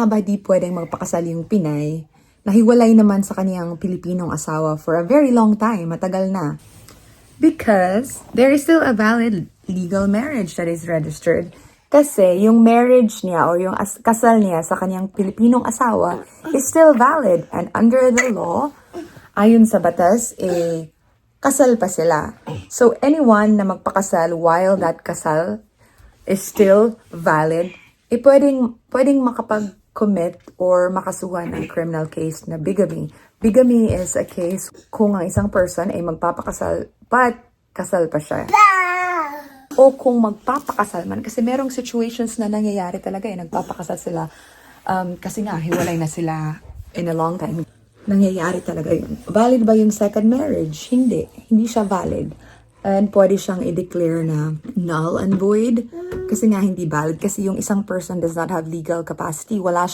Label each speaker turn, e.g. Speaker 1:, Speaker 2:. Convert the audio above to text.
Speaker 1: ba di pwedeng magpakasal yung Pinay na hiwalay naman sa kaniyang Pilipinong asawa for a very long time, matagal na? Because there is still a valid legal marriage that is registered. Kasi yung marriage niya or yung kasal niya sa kaniyang Pilipinong asawa is still valid. And under the law, ayon sa batas, kasal pa sila. So anyone na magpakasal while that kasal is still valid, pwedeng makapag-commit or makasuhan ng criminal case na bigamy. Bigamy is a case kung ang isang person ay magpapakasal but kasal pa siya. O kung magpapakasal man, kasi merong situations na nangyayari talaga nagpapakasal sila kasi nga hiwalay na sila in a long time. Nangyayari talaga yun. Valid ba yung second marriage? Hindi siya valid. And pwede siyang i-declare na null and void kasi nga hindi valid kasi yung isang person does not have legal capacity, wala